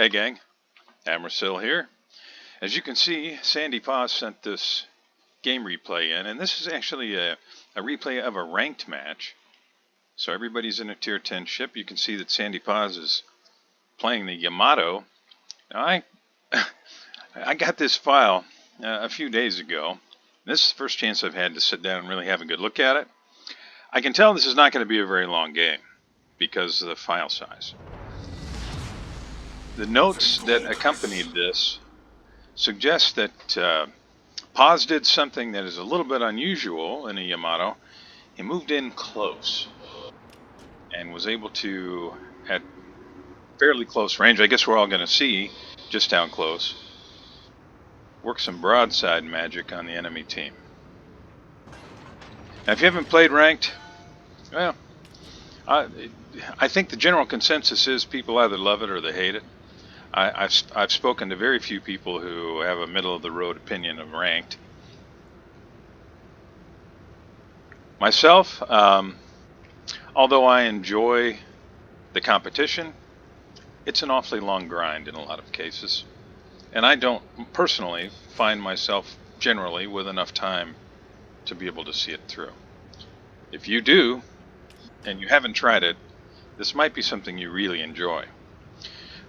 Hey gang, Amrasil here. As you can see, SandyPaws sent this game replay in, and this is actually a replay of a ranked match. So everybody's in a tier 10 ship. You can see that SandyPaws is playing the Yamato. Now I got this file a few days ago. This is the first chance I've had to sit down and really have a good look at it. I can tell this is not going to be a very long game because of the file size. The notes that accompanied this suggest that Paws did something that is a little bit unusual in a Yamato. He moved in close and was able to, at fairly close range, I guess we're all going to see just how close, work some broadside magic on the enemy team. Now if you haven't played ranked, well, I think the general consensus is people either love it or they hate it. I've spoken to very few people who have a middle-of-the-road opinion of ranked. Myself, although I enjoy the competition, it's an awfully long grind in a lot of cases. And I don't personally find myself generally with enough time to be able to see it through. If you do, and you haven't tried it, this might be something you really enjoy.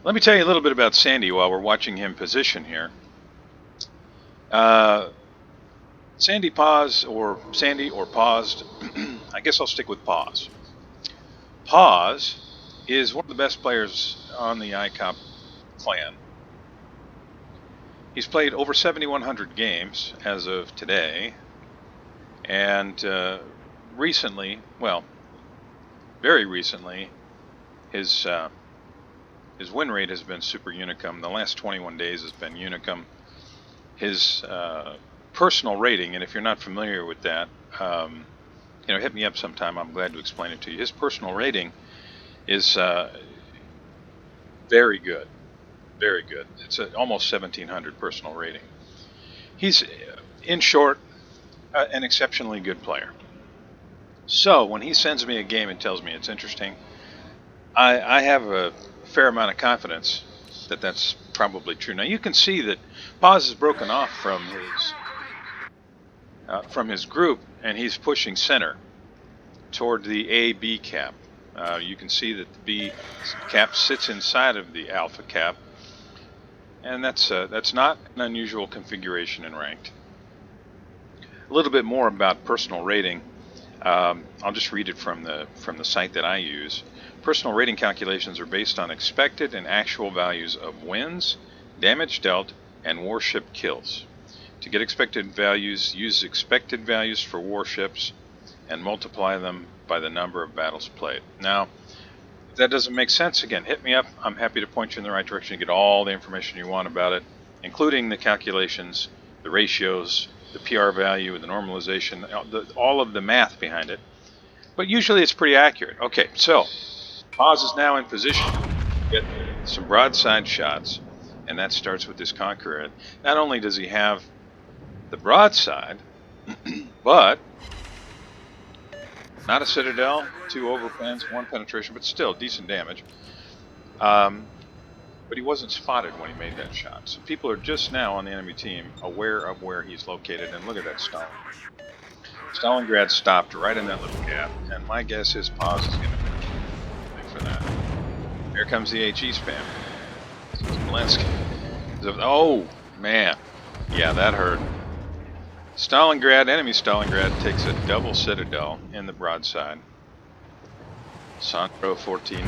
Let me tell you a little bit about Sandy while we're watching him position here. SandyPaws, or Sandy, or Paused, I guess I'll stick with Paws. Paws is one of the best players on the ICOP clan. He's played over 7,100 games as of today, and recently, well, very recently, his win rate has been super unicum. The last 21 days has been unicum. His personal rating, and if you're not familiar with that, hit me up sometime. I'm glad to explain it to you. His personal rating is very good. Very good. It's almost 1,700 personal rating. He's, in short, an exceptionally good player. So when he sends me a game and tells me it's interesting, I have a fair amount of confidence that that's probably true. Now you can see that Paws is broken off from his group, and he's pushing center toward the A-B cap. You can see that the B cap sits inside of the alpha cap, and that's not an unusual configuration in ranked. A little bit more about personal rating. I'll just read it from the site that I use. Personal rating calculations are based on expected and actual values of wins, damage dealt, and warship kills. To get expected values, use expected values for warships and multiply them by the number of battles played. Now, if that doesn't make sense, again, hit me up. I'm happy to point you in the right direction to get all the information you want about it, including the calculations, the ratios, the PR value, the normalization, all of the math behind it. But usually it's pretty accurate. Okay, so Paws is now in position to get some broadside shots, and that starts with this Conqueror. Not only does he have the broadside, but not a Citadel, 2 overpens, 1 penetration, but still decent damage. But he wasn't spotted when he made that shot. So people are just now on the enemy team aware of where he's located, and look at that Stalin. Stalingrad stopped right in that little gap, and my guess is Paws is going to for that. Here comes the HE spam. Oh, man. Yeah, that hurt. Stalingrad, enemy Stalingrad, takes a double Citadel in the broadside. Sandro 14,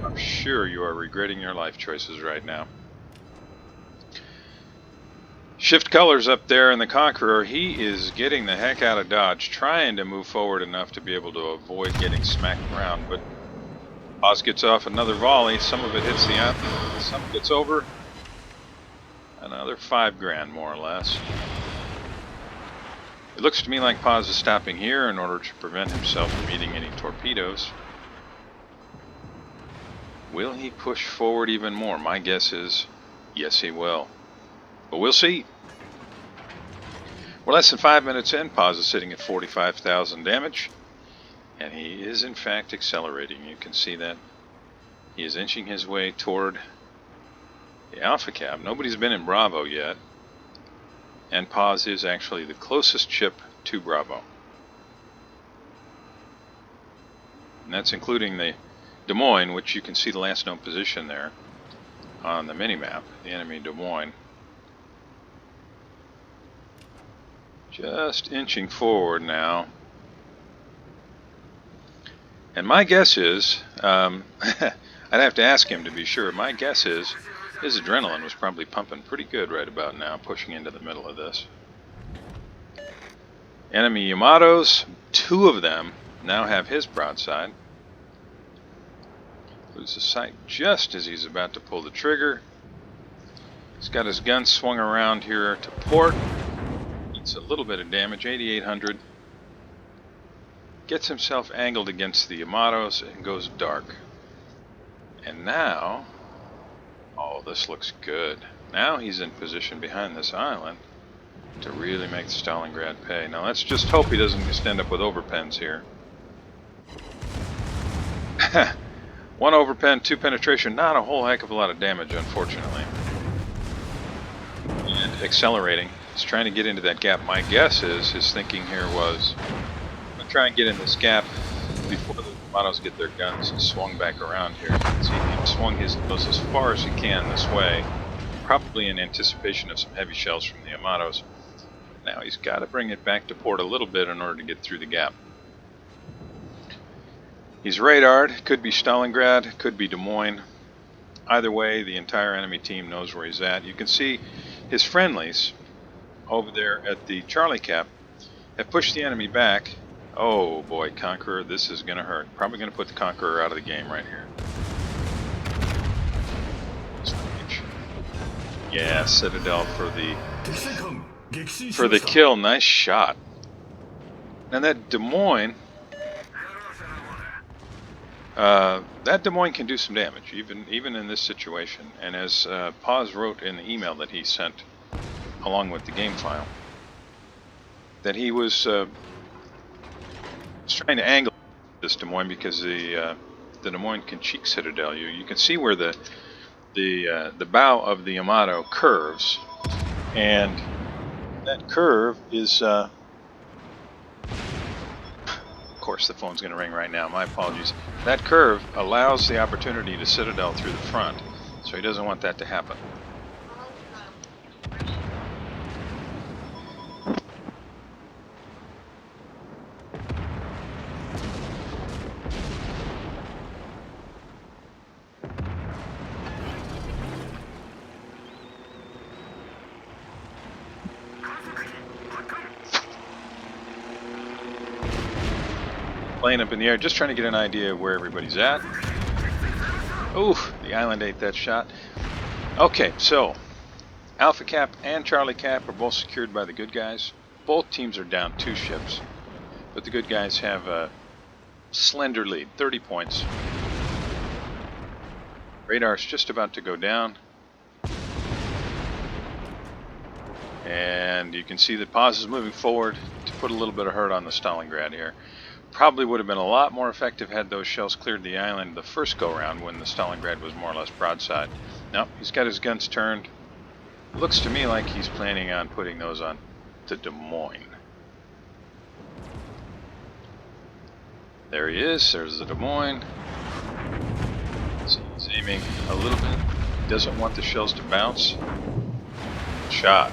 I'm sure you are regretting your life choices right now. Shift colors up there in the Conqueror. He is getting the heck out of dodge, trying to move forward enough to be able to avoid getting smacked around, but Paws gets off another volley. Some of it hits the end, some gets over. Another 5 grand, more or less. It looks to me like Paws is stopping here in order to prevent himself from eating any torpedoes. Will he push forward even more? My guess is yes, he will. But we'll see. We're less than 5 minutes in. Paws is sitting at 45,000 damage. And he is in fact accelerating. You can see that. He is inching his way toward the Alpha Cap. Nobody's been in Bravo yet. And Paws is actually the closest ship to Bravo. And that's including the Des Moines, which you can see the last known position there on the mini-map, the enemy Des Moines. Just inching forward now. And my guess is, I'd have to ask him to be sure, my guess is his adrenaline was probably pumping pretty good right about now, pushing into the middle of this. Enemy Yamatos, 2 of them now have his broadside. Loses sight just as he's about to pull the trigger. He's got his gun swung around here to port. Eats a little bit of damage, 8,800. Gets himself angled against the Yamatos and goes dark. And now, oh, this looks good. Now he's in position behind this island to really make the Stalingrad pay. Now let's just hope he doesn't just end up with overpens here. 1 overpen, 2 penetration, not a whole heck of a lot of damage, unfortunately. And accelerating. He's trying to get into that gap. My guess is his thinking here was, I'm going to try and get in this gap before the Yamatos get their guns and swung back around here. So he swung his nose as far as he can this way, probably in anticipation of some heavy shells from the Yamatos. Now he's got to bring it back to port a little bit in order to get through the gap. He's radared, could be Stalingrad, could be Des Moines. Either way, the entire enemy team knows where he's at. You can see his friendlies over there at the Charlie Cap have pushed the enemy back. Oh boy, Conqueror, this is going to hurt. Probably going to put the Conqueror out of the game right here. Yeah, Citadel for the kill. Nice shot. And that Des Moines, can do some damage, even in this situation. And as Paws wrote in the email that he sent along with the game file, that he was trying to angle this Des Moines because the Des Moines can cheek Citadel. You can see where the bow of the Yamato curves, and that curve is of course the phone's going to ring right now, my apologies. That curve allows the opportunity to Citadel through the front, so he doesn't want that to happen. Plane up in the air, just trying to get an idea of where everybody's at. Ooh, the island ate that shot. Okay, so Alpha Cap and Charlie Cap are both secured by the good guys. Both teams are down 2 ships, but the good guys have a slender lead, 30 points. Radar's just about to go down. And you can see that Paws is moving forward to put a little bit of hurt on the Stalingrad here. Probably would have been a lot more effective had those shells cleared the island the first go-round when the Stalingrad was more or less broadside. Now, he's got his guns turned. Looks to me like he's planning on putting those on to Des Moines. There he is. There's the Des Moines. So he's aiming a little bit. He doesn't want the shells to bounce. Shot.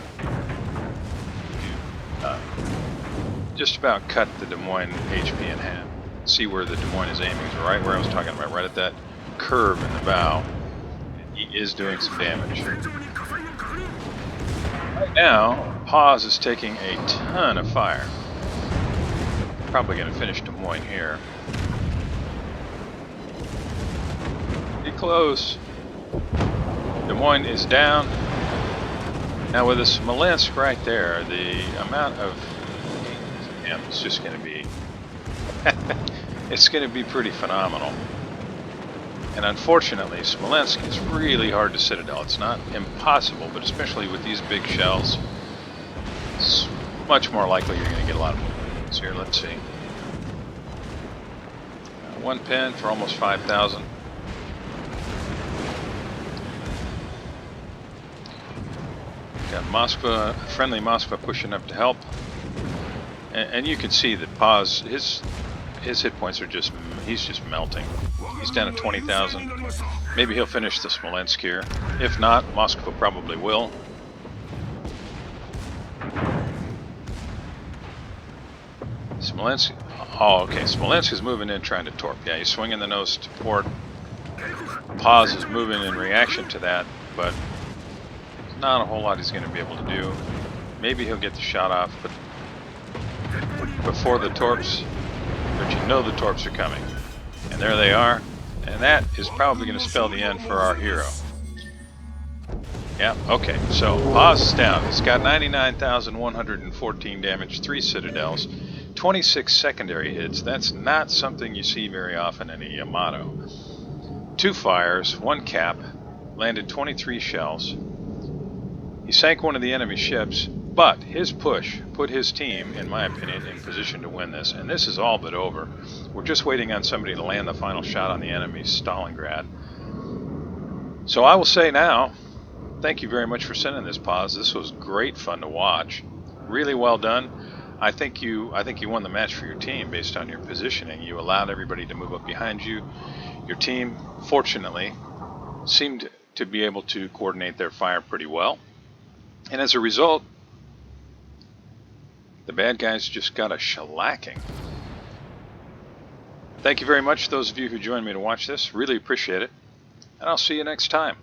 Just about cut the Des Moines HP in half. See where the Des Moines is aiming. It's right where I was talking about, right at that curve in the bow. And he is doing some damage. Right now, Paws is taking a ton of fire. Probably going to finish Des Moines here. Pretty close. Des Moines is down. Now with a Smolensk right there, the amount of it's just going to be it's going to be pretty phenomenal. And unfortunately, Smolensk is really hard to Citadel. It's not impossible, but especially with these big shells, it's much more likely you're going to get a lot of movements here. Let's see. 1 pen for almost 5,000. Got Moskva, friendly Moskva pushing up to help. And you can see that Paws, his hit points are just, he's just melting. He's down at 20,000. Maybe he'll finish the Smolensk here. If not, Moskva probably will. Smolensk, oh, okay, Smolensk is moving in trying to torp. Yeah, he's swinging the nose to port. Paws is moving in reaction to that, but not a whole lot he's going to be able to do. Maybe he'll get the shot off, but before the torps, but you know the torps are coming. And there they are, and that is probably going to spell the end for our hero. Yeah, okay, so Paws is down. He's got 99,114 damage, 3 citadels, 26 secondary hits. That's not something you see very often in a Yamato. 2 fires, 1 cap, landed 23 shells. He sank one of the enemy ships, but his push put his team, in my opinion, in position to win this. And this is all but over. We're just waiting on somebody to land the final shot on the enemy's Stalingrad. So I will say now, thank you very much for sending this, Paws. This was great fun to watch. Really well done. I think you won the match for your team based on your positioning. You allowed everybody to move up behind you. Your team, fortunately, seemed to be able to coordinate their fire pretty well. And as a result, the bad guys just got a shellacking. Thank you very much, those of you who joined me to watch this. Really appreciate it. And I'll see you next time.